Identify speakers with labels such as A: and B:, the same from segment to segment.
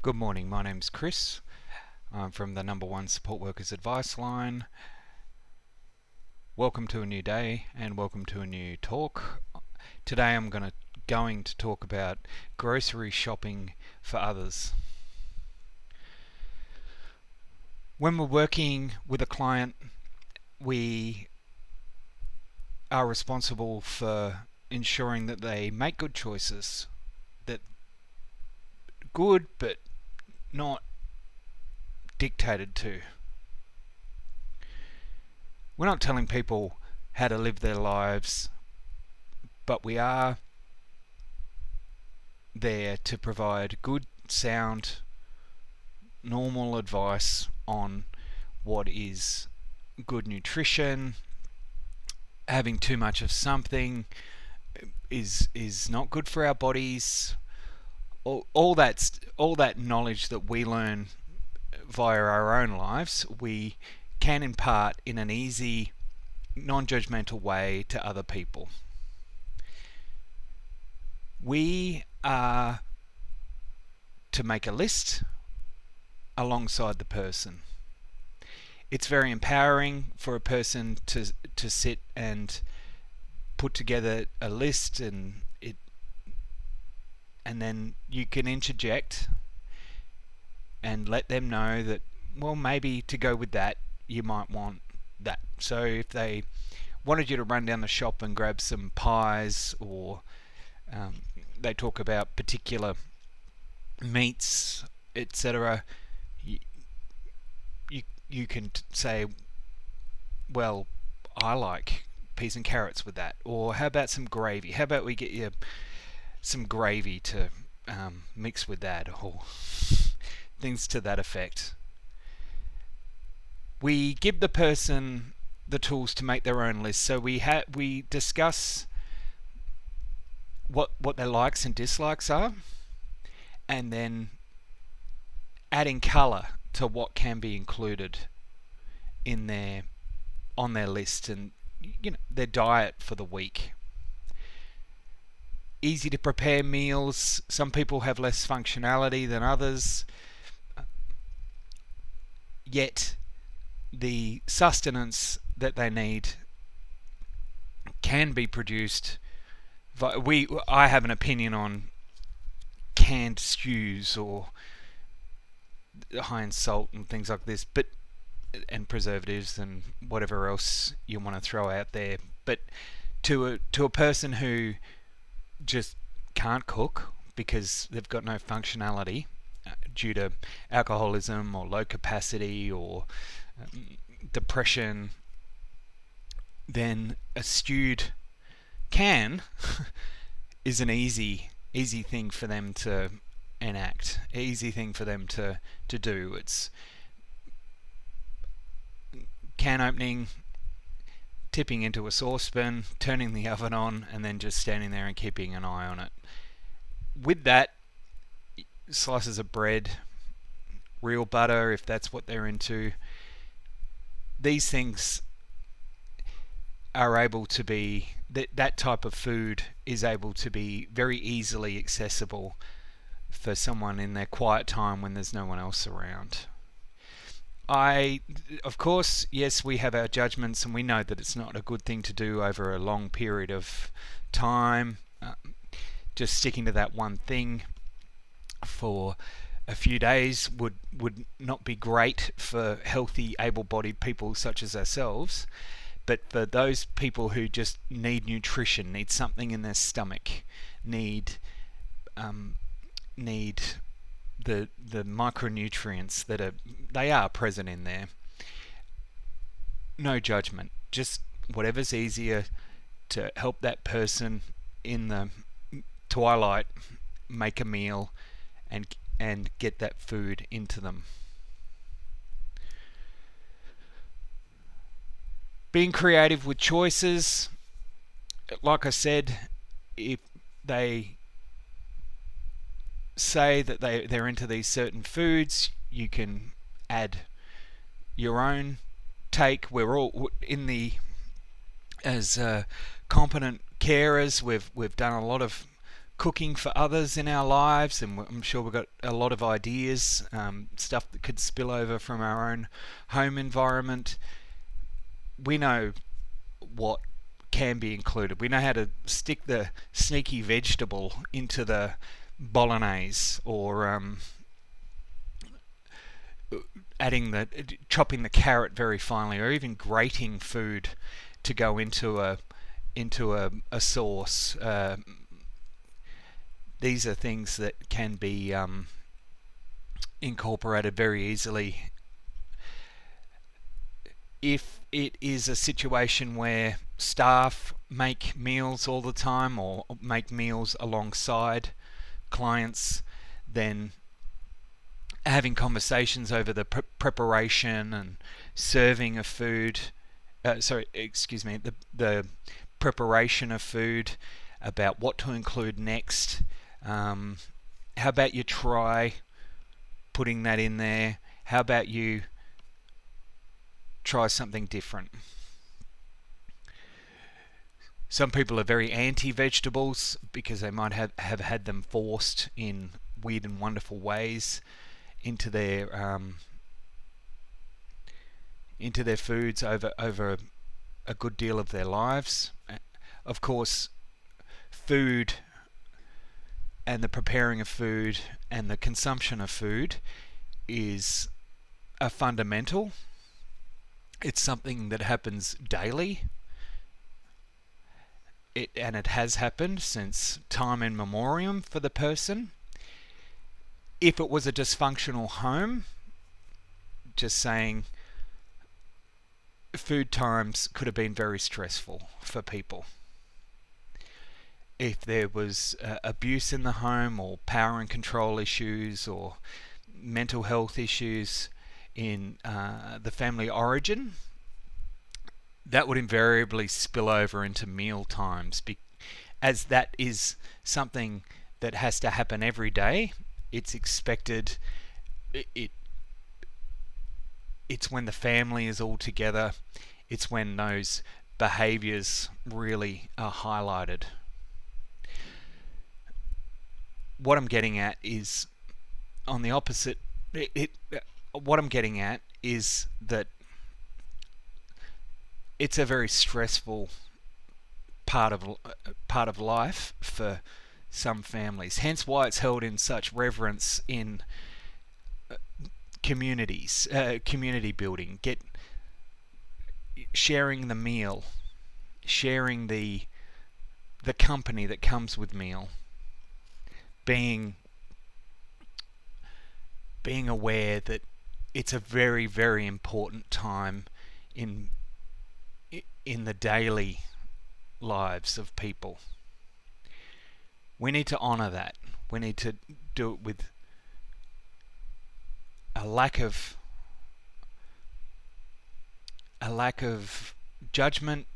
A: Good morning, my name's Chris. I'm from the number one support workers advice line. Welcome to a new day and welcome to a new talk. Today I'm going to talk about grocery shopping for others. When we're working with a client, we are responsible for ensuring that they make good choices, that good but not dictated to. We're not telling people how to live their lives, but we are there to provide good, sound, normal advice on what is good nutrition. Having too much of something is not good for our bodies. All that knowledge that we learn via our own lives, we can impart in an easy, non-judgmental way to other people. We are to make a list alongside the person. It's very empowering for a person to sit and put together a list, and then you can interject and let them know that, well, maybe to go with that you might want that. So if they wanted you to run down the shop and grab some pies, or they talk about particular meats, etc., you can say, well, I like peas and carrots with that, or how about some gravy? How about we get you some gravy to mix with that, or things to that effect. We give the person the tools to make their own list. So we discuss what their likes and dislikes are, and then adding colour to what can be included on their list, and their diet for the week. Easy to prepare meals. Some people have less functionality than others, yet the sustenance that they need can be produced. I have an opinion on canned stews or high in salt and things like this, and preservatives and whatever else you want to throw out there. But to a person who just can't cook because they've got no functionality due to alcoholism or low capacity or depression, then a stewed can is an easy thing for them to enact, easy thing for them to do. It's can opening, tipping into a saucepan, turning the oven on, and then just standing there and keeping an eye on it. With that, slices of bread, real butter if that's what they're into. These things are able to be, that type of food is able to be very easily accessible for someone in their quiet time when there's no one else around. Of course, yes, we have our judgments, and we know that it's not a good thing to do over a long period of time. Just sticking to that one thing for a few days would not be great for healthy, able-bodied people such as ourselves. But for those people who just need nutrition, need something in their stomach, need the micronutrients they are present in there. No judgment, just whatever's easier to help that person in the twilight make a meal and get that food into them. Being creative with choices. Like I said, if they say that they're into these certain foods, you can add your own take. We're all as competent carers, we've done a lot of cooking for others in our lives, and I'm sure we've got a lot of ideas, stuff that could spill over from our own home environment. We know what can be included. We know how to stick the sneaky vegetable into the bolognese, or chopping the carrot very finely, or even grating food to go into a sauce. These are things that can be incorporated very easily. If it is a situation where staff make meals all the time, or make meals alongside clients, then having conversations over the preparation and serving of food, the preparation of food, about what to include next. How about you try putting that in there? How about you try something different? Some people are very anti-vegetables because they might have had them forced in weird and wonderful ways into their foods over a good deal of their lives. Of course, food and the preparing of food and the consumption of food is a fundamental. It's something that happens daily. It has happened since time immemorial for the person. If it was a dysfunctional home, just saying, food times could have been very stressful for people. If there was abuse in the home, or power and control issues, or mental health issues in the family origin, that would invariably spill over into meal times, as that is something that has to happen every day. It's expected. It's when the family is all together. It's when those behaviours really are highlighted. What I'm getting at is, on the opposite, what I'm getting at is that it's a very stressful part of life for some families. Hence why it's held in such reverence in communities, community building, sharing the meal, sharing the company that comes with meal, being aware that it's a very, very important time in the daily lives of people. We need to honour that. We need to do it with a lack of judgment,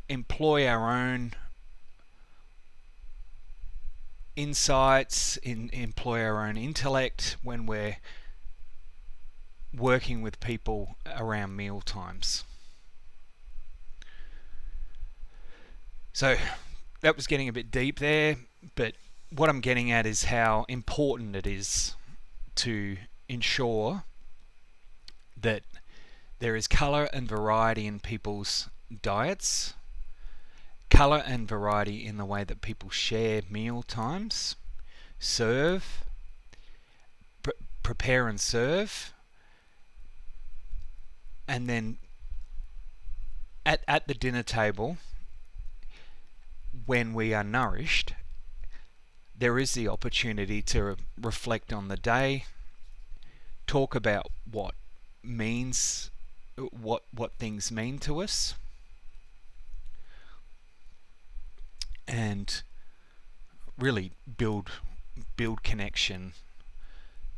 A: employ our own insights, employ our own intellect when we're working with people around meal times. So that was getting a bit deep there, but what I'm getting at is how important it is to ensure that there is colour and variety in people's diets, colour and variety in the way that people share meal times, serve, prepare and serve, and then at the dinner table, when we are nourished, there is the opportunity to reflect on the day, talk about what things mean to us, and really build connection,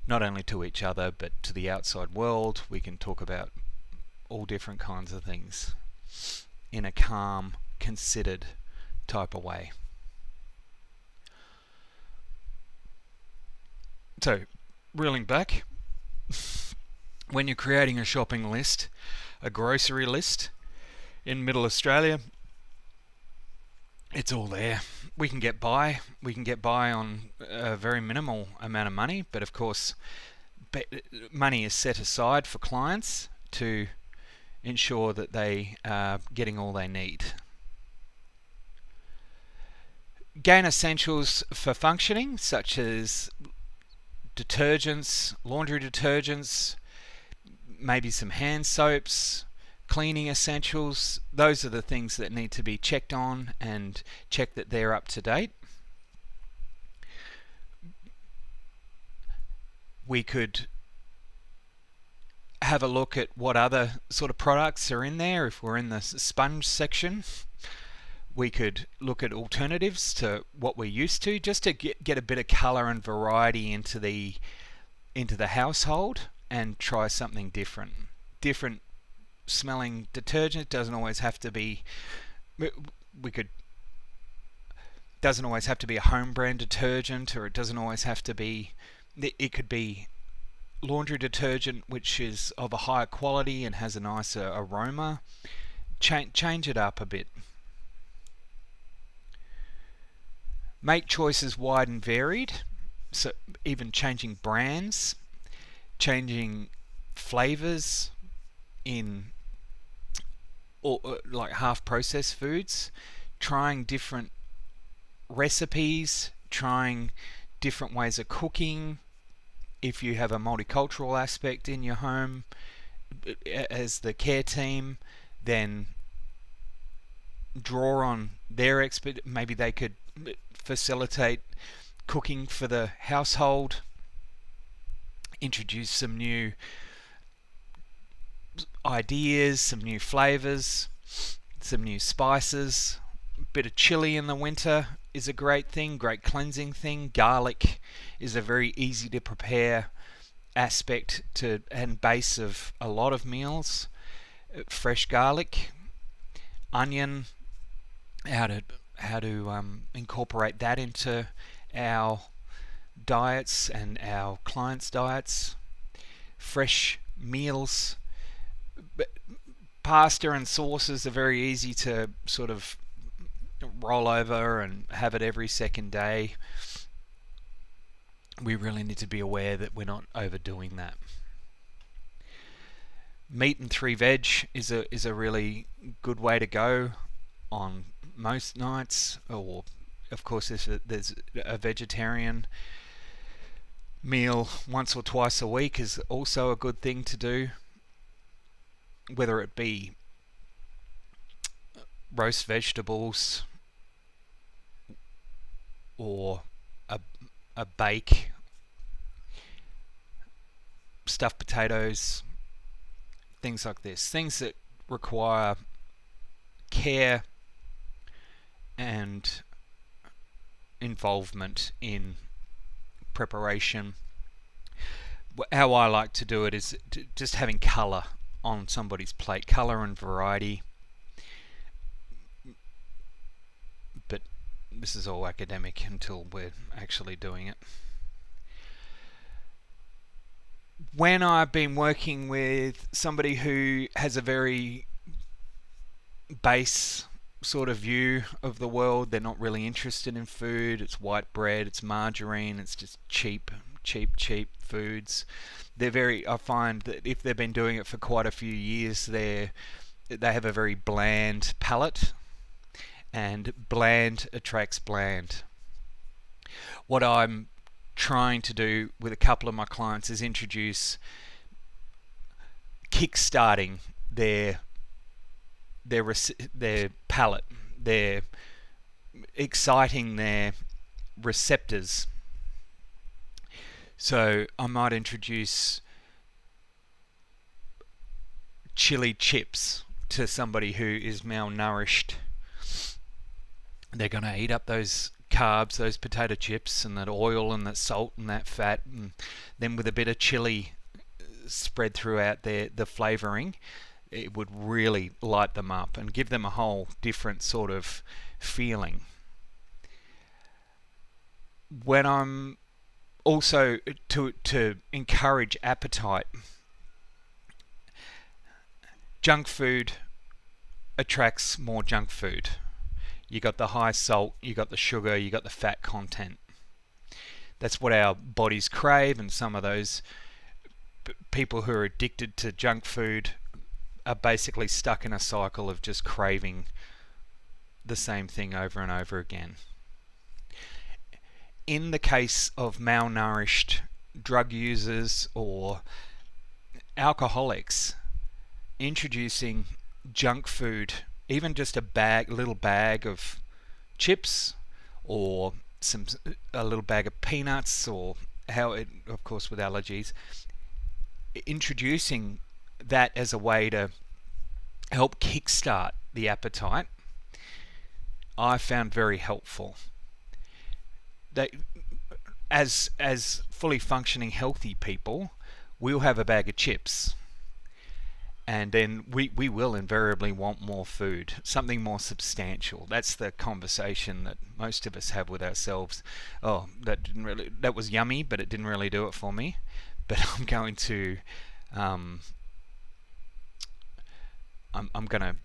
A: not only to each other but to the outside world. We can talk about all different kinds of things in a calm, considered type of way. So, reeling back, when you're creating a shopping list, a grocery list in Middle Australia, it's all there. we can get by. We can get by on a very minimal amount of money, but of course, money is set aside for clients to ensure that they are getting all they need. Gain essentials for functioning, such as detergents, laundry detergents, maybe some hand soaps, cleaning essentials. Those are the things that need to be checked on and check that they're up to date. We could have a look at what other sort of products are in there. If we're in the sponge section, we could look at alternatives to what we're used to, just to get a bit of colour and variety into the household, and try something different. Different smelling detergent doesn't always have to be. Doesn't always have to be a home brand detergent, or it doesn't always have to be. It could be laundry detergent which is of a higher quality and has a nicer aroma. Change it up a bit. Make choices wide and varied, so even changing brands, changing flavors in like half processed foods, trying different recipes, trying different ways of cooking. If you have a multicultural aspect in your home as the care team, then draw on their expert. Maybe they could facilitate cooking for the household, introduce some new ideas, some new flavors, some new spices. A bit of chili in the winter is a great thing, great cleansing thing. Garlic is a very easy to prepare aspect to and base of a lot of meals. Fresh garlic, onion, how to incorporate that into our diets and our clients' diets. Fresh meals, pasta and sauces are very easy to sort of roll over and have it every second day. We really need to be aware that we're not overdoing that. Meat and 3 veg is a really good way to go on most nights, or of course if there's a vegetarian meal once or twice a week is also a good thing to do, whether it be roast vegetables or a bake, stuffed potatoes, things like this, things that require care and involvement in preparation. How I like to do it is just having colour on somebody's plate, colour and variety. But this is all academic until we're actually doing it. When I've been working with somebody who has a very base sort of view of the world, they're not really interested in food, it's white bread, it's margarine, it's just cheap foods. I find that if they've been doing it for quite a few years, they have a very bland palate, and bland attracts bland. What I'm trying to do with a couple of my clients is introduce kickstarting their palate, their exciting their receptors. So I might introduce chili chips to somebody who is malnourished. They're going to eat up those carbs, those potato chips, and that oil and that salt and that fat, and then with a bit of chili spread throughout the flavouring, it would really light them up and give them a whole different sort of feeling. When I'm also to encourage appetite, junk food attracts more junk food. You got the high salt, you got the sugar, you got the fat content. That's what our bodies crave, and some of those people who are addicted to junk food are basically stuck in a cycle of just craving the same thing over and over again. In the case of malnourished drug users or alcoholics, introducing junk food, even just little bag of chips, or a little bag of peanuts, or of course with allergies, introducing that as a way to help kickstart the appetite, I found very helpful. They, as fully functioning healthy people, we'll have a bag of chips, and then we will invariably want more food, something more substantial. That's the conversation that most of us have with ourselves. Oh, that was yummy, but it didn't really do it for me. But I'm going to I'm going to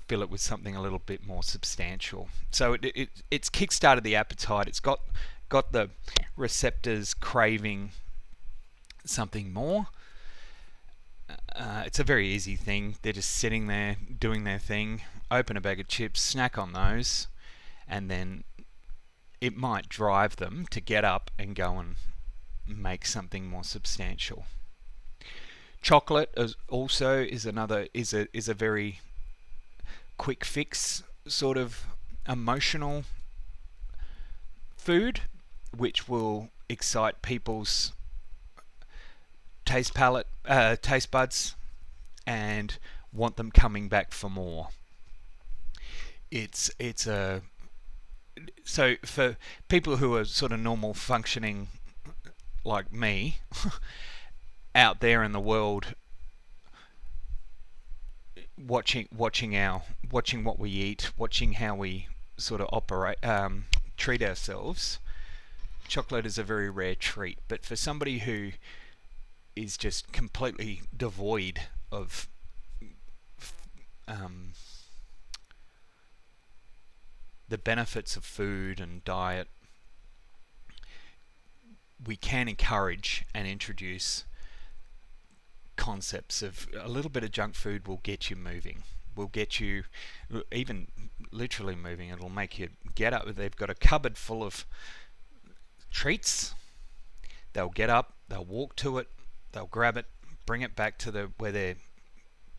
A: fill it with something a little bit more substantial. So it's kickstarted the appetite. It's got the receptors craving something more. It's a very easy thing. They're just sitting there doing their thing. Open a bag of chips, snack on those, and then it might drive them to get up and go and make something more substantial. Chocolate is a very quick fix sort of emotional food, which will excite people's taste buds, and want them coming back for more. So for people who are sort of normal functioning like me out there in the world, watching what we eat, watching how we sort of treat ourselves, chocolate is a very rare treat. But for somebody who is just completely devoid of the benefits of food and diet, we can encourage and introduce concepts of a little bit of junk food will get you moving, will get you even literally moving. It'll make you get up. They've got a cupboard full of treats. They'll get up, they'll walk to it, they'll grab it, bring it back to where they're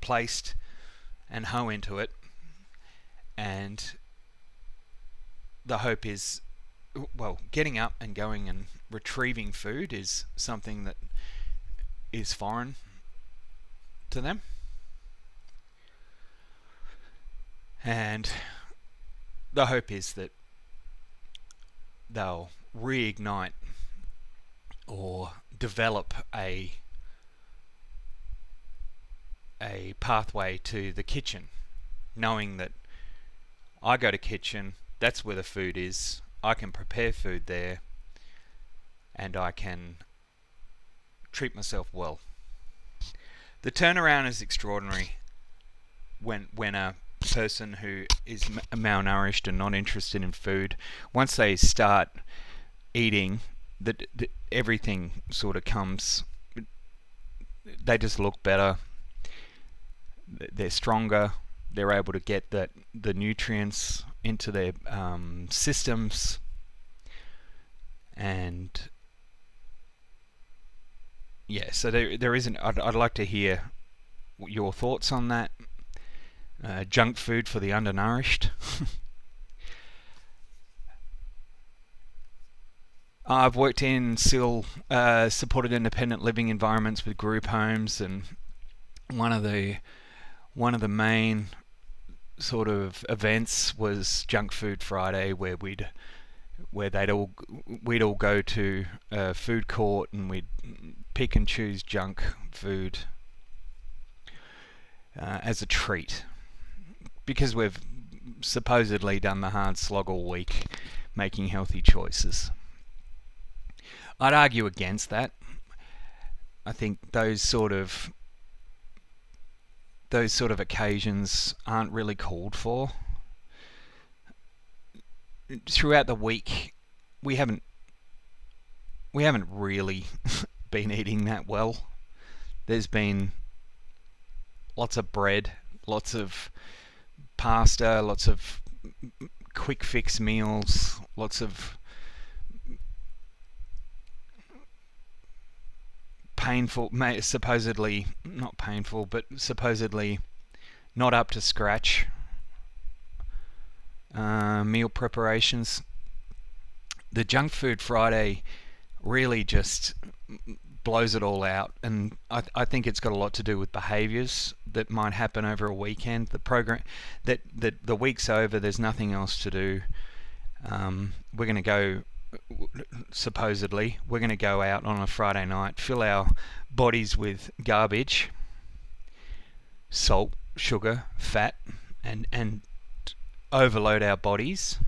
A: placed, and hoe into it. And the hope is, well, getting up and going and retrieving food is something that is foreign to them. And the hope is that they'll reignite or develop a pathway to the kitchen, knowing that I go to kitchen, that's where the food is, I can prepare food there, and I can treat myself well. The turnaround is extraordinary when a person who is malnourished and not interested in food, once they start eating, everything sort of comes. They just look better. They're stronger. They're able to get the nutrients into their systems, and yeah. So there isn't. I'd like to hear your thoughts on that. Junk food for the undernourished. I've worked in still supported independent living environments with group homes, and one of the main sort of events was Junk Food Friday, where we'd all go to a food court and we'd pick and choose junk food as a treat, because we've supposedly done the hard slog all week making healthy choices. I'd argue against that. I think those sort of occasions aren't really called for. throughout the week, we haven't really been eating that well. There's been lots of bread, lots of pasta, lots of quick fix meals, lots of painful, supposedly not painful, but supposedly not up to scratch meal preparations. The junk food Friday really just blows it all out, and I think it's got a lot to do with behaviours that might happen over a weekend. The program that the week's over, there's nothing else to do. We're going to go, supposedly, we're going to go out on a Friday night, fill our bodies with garbage, salt, sugar, fat, and overload our bodies.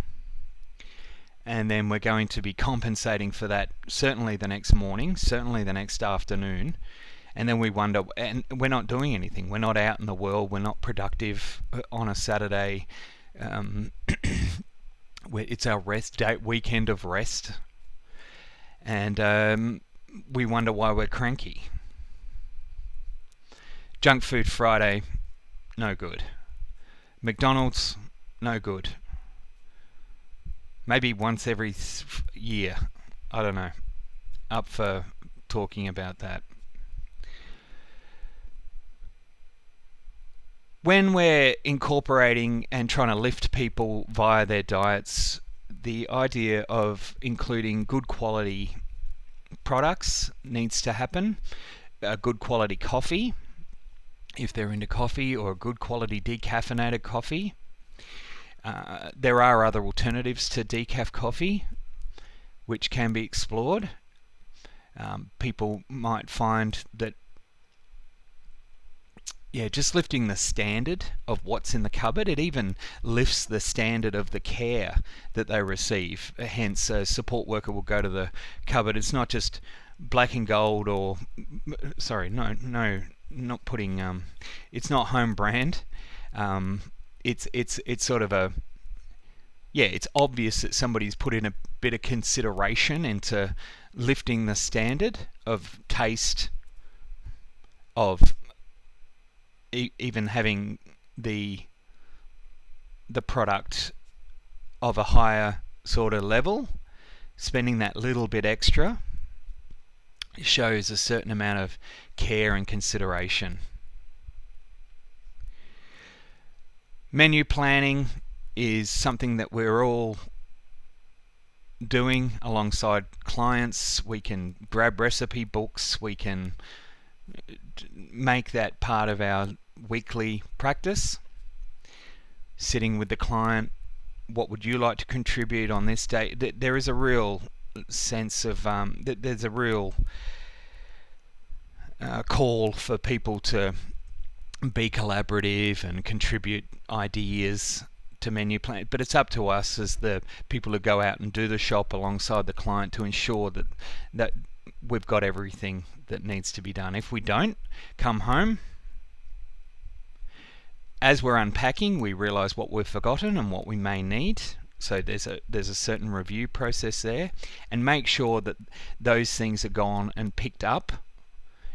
A: And then we're going to be compensating for that certainly the next morning, certainly the next afternoon. And then we wonder, and we're not doing anything. We're not out in the world. We're not productive on a Saturday. It's our rest day, weekend of rest. And we wonder why we're cranky. Junk food Friday, no good. McDonald's, no good. Maybe once every year. I don't know. Up for talking about that. When we're incorporating and trying to lift people via their diets, the idea of including good quality products needs to happen. A good quality coffee, if they're into coffee, or a good quality decaffeinated coffee. There are other alternatives to decaf coffee which can be explored. People might find that just lifting the standard of what's in the cupboard, it even lifts the standard of the care that they receive. Hence, a support worker will go to the cupboard. It's not just black and gold, or not putting. It's not home brand. It's sort of it's obvious that somebody's put in a bit of consideration into lifting the standard of taste, of even having the product of a higher sort of level. Spending that little bit extra shows a certain amount of care and consideration. Menu planning is something that we're all doing alongside clients. We can grab recipe books, we can make that part of our weekly practice. Sitting with the client, what would you like to contribute on this day? There is a real sense of there's a real call for people to be collaborative and contribute ideas to menu plan, but it's up to us as the people who go out and do the shop alongside the client to ensure that we've got everything that needs to be done. If we don't, come home, as we're unpacking, we realise what we've forgotten and what we may need. So there's a certain review process there, and make sure that those things are gone and picked up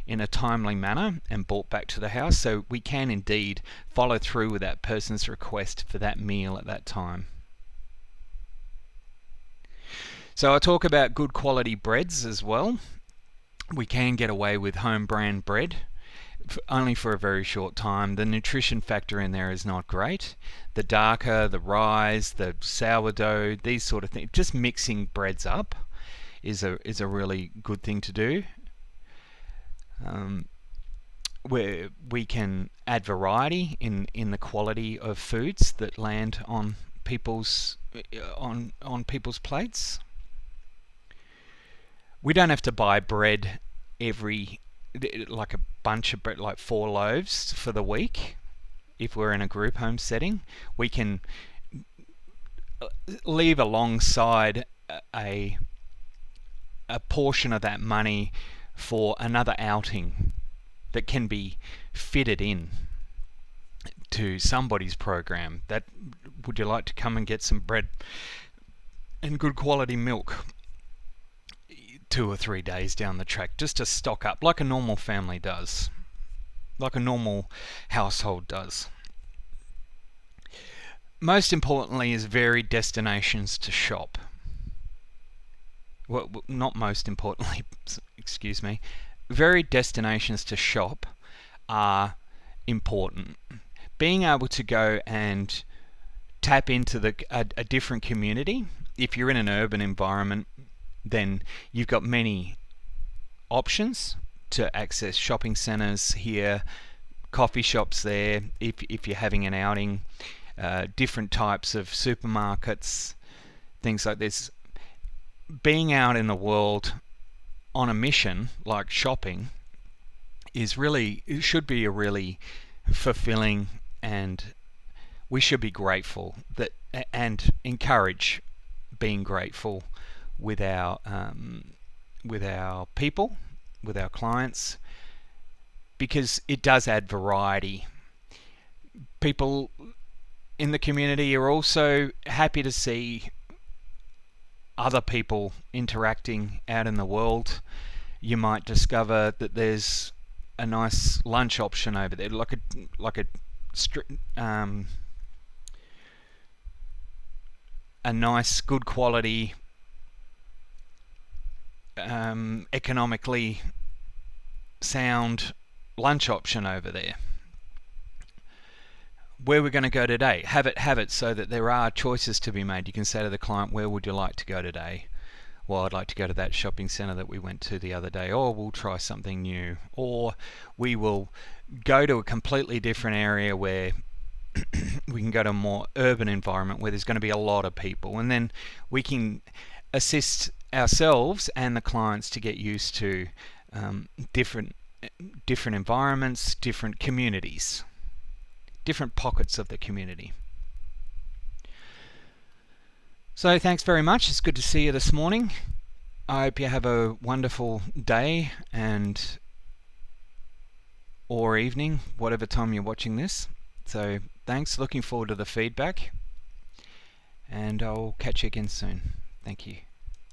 A: in a timely manner and brought back to the house, so we can indeed follow through with that person's request for that meal at that time. So I talk about good quality breads as well. We can get away with home brand bread, only for a very short time. The nutrition factor in there is not great. The darker, the rye, the sourdough, these sort of things, just mixing breads up is a really good thing to do. Where we can add variety in the quality of foods that land on people's plates. We don't have to buy bread like a bunch of bread, like 4 loaves for the week. If we're in a group home setting, we can leave alongside a portion of that money for another outing that can be fitted in to somebody's program. That, would you like to come and get some bread and good quality milk 2 or 3 days down the track, just to stock up like a normal family does, like a normal household does. Most importantly is varied destinations to shop. Well, not most importantly, excuse me, varied destinations to shop are important. Being able to go and tap into a different community. If you're in an urban environment, then you've got many options to access shopping centres here, coffee shops there, if you're having an outing, different types of supermarkets, things like this. Being out in the world on a mission like shopping should be a really fulfilling, and we should be grateful that and encourage being grateful with our people, with our clients, because it does add variety. People in the community are also happy to see other people interacting out in the world. You might discover that there's a nice lunch option over there, like a nice, good quality, economically sound lunch option over there. Where we're going to go today, have it so that there are choices to be made. You can say to the client, where would you like to go today? Well, I'd like to go to that shopping centre that we went to the other day, or we'll try something new, or we will go to a completely different area where we can go to a more urban environment where there's going to be a lot of people, and then we can assist ourselves and the clients to get used to different environments, different communities, different pockets of the community. So thanks very much. It's good to see you this morning. I hope you have a wonderful day and or evening, whatever time you're watching this. So thanks. Looking forward to the feedback, and I'll catch you again soon. Thank you.